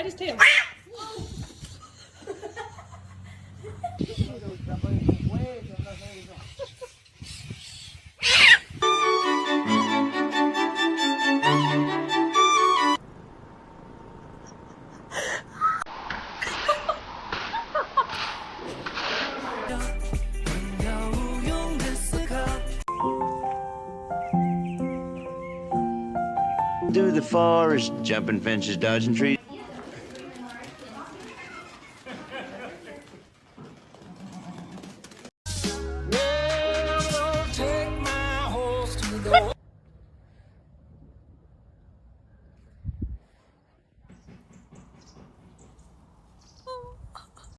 Bite his tail. Do the forest, jumping fences, dodging trees.